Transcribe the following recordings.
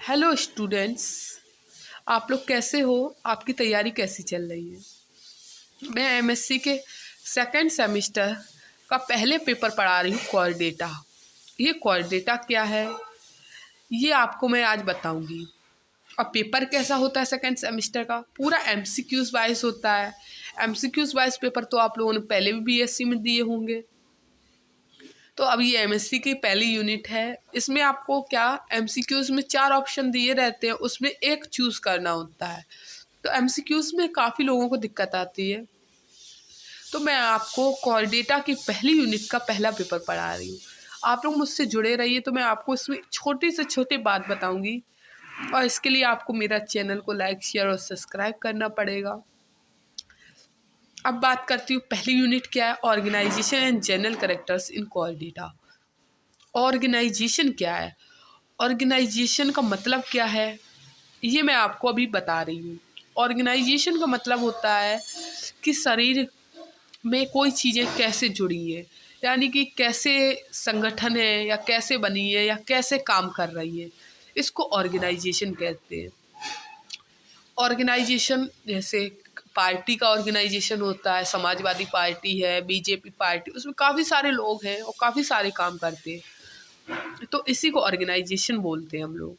Hello students. आप लोग कैसे हो? आपकी तैयारी कैसी चल रही है? मैं एमएससी के सेकंड सेमेस्टर का पहले पेपर पढ़ा रही हूँ, कोर डेटा। ये कोर डेटा क्या है ये आपको मैं आज बताऊंगी। और पेपर कैसा होता है सेकंड सेमेस्टर का? पूरा एमसीक्यूज वाइज होता है। एमसीक्यूज वाइज पेपर तो आप लोगों ने पहले भी बीएससी में दिए होंगे। तो अब ये एमएससी की पहली यूनिट है। इसमें आपको क्या, एमसीक्यूज में 4 ऑप्शन दिए रहते हैं, उसमें एक चूज करना होता है। तो एमसीक्यूज में काफ़ी लोगों को दिक्कत आती है। तो मैं आपको कोर डेटा की पहली यूनिट का पहला पेपर पढ़ा रही हूँ। आप लोग मुझसे जुड़े रहिए, तो मैं आपको इसमें छोटी से छोटी बात बताऊंगी। और इसके लिए आपको मेरा चैनल को लाइक, शेयर और सब्सक्राइब करना पड़ेगा। अब बात करती हूँ पहली यूनिट क्या है, organisation and general characters in core data. Organisation क्या है, ऑर्गेनाइजेशन का मतलब क्या है, ये मैं आपको अभी बता रही हूँ। ऑर्गेनाइजेशन का मतलब होता है कि शरीर में कोई चीज़ें कैसे जुड़ी है, यानी कि कैसे संगठन है या कैसे बनी है या कैसे काम कर रही है, इसको ऑर्गेनाइजेशन कहते हैं। ऑर्गेनाइजेशन जैसे पार्टी का ऑर्गेनाइजेशन होता है, समाजवादी पार्टी है, बीजेपी पार्टी, उसमें काफ़ी सारे लोग हैं और काफ़ी सारे काम करते हैं, तो इसी को ऑर्गेनाइजेशन बोलते हैं हम लोग।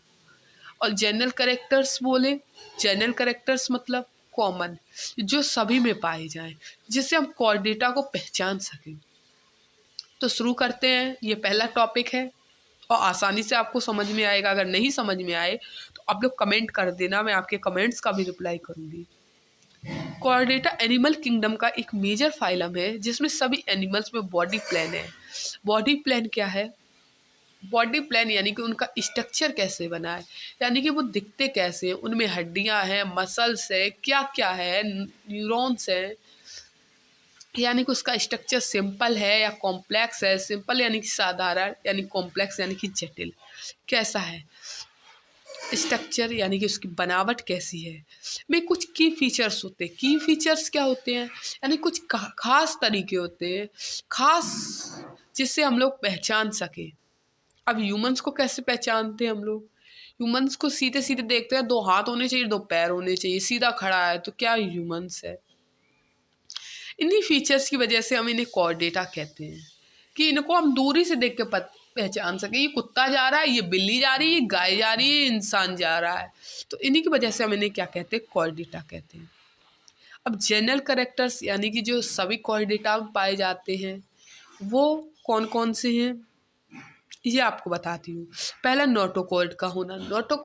और जनरल कैरेक्टर्स बोले, जनरल कैरेक्टर्स मतलब कॉमन, जो सभी में पाए जाएं, जिससे हम कोर डेटा को पहचान सकें। तो शुरू करते हैं। ये पहला टॉपिक है और आसानी से आपको समझ में आएगा। अगर नहीं समझ में आए तो आप लोग कमेंट कर देना, मैं आपके कमेंट्स का भी रिप्लाई करूंगी। कोर डेटा एनिमल किंगडम का एक मेजर फाइलम है, जिसमें सभी एनिमल्स में बॉडी प्लान है। बॉडी प्लान क्या है? बॉडी प्लान यानी कि उनका स्ट्रक्चर कैसे बना है, यानी कि वो दिखते कैसे हैं, उनमें हड्डियां हैं, मसल्स है, क्या क्या है, न्यूरॉन्स है, यानी कि उसका स्ट्रक्चर सिंपल है या कॉम्प्लेक्स है। सिंपल यानी कि साधारण, यानी कॉम्प्लेक्स यानी कि जटिल, कैसा है स्ट्रक्चर, यानी कि उसकी बनावट कैसी है। में कुछ की फीचर्स होते हैं। की फीचर्स क्या होते हैं, यानी कुछ खास तरीके होते हैं, खास, जिससे हम लोग पहचान सके। अब ह्यूमंस को कैसे पहचानते हैं हम लोग? ह्यूमंस को सीधे सीधे देखते हैं, 2 हाथ होने चाहिए, 2 पैर होने चाहिए, सीधा खड़ा है तो क्या ह्यूमंस है। इन्हीं फीचर्स की वजह से हम इन्हें कोर डेटा कहते हैं, कि इनको हम दूरी से देख के पहचान सके। ये कुत्ता जा रहा है, ये बिल्ली जा रही है, ये गाय जा रही है, ये इंसान जा रहा है। तो इन्हीं की वजह से हम इन्हें क्या कहते हैं, कोर डेटा कहते हैं। अब जनरल कैरेक्टर्स यानी कि जो सभी कोर डेटा में पाए जाते हैं, वो कौन कौन से हैं ये आपको बताती हूँ। पहला नोटोकॉर्ड का होना।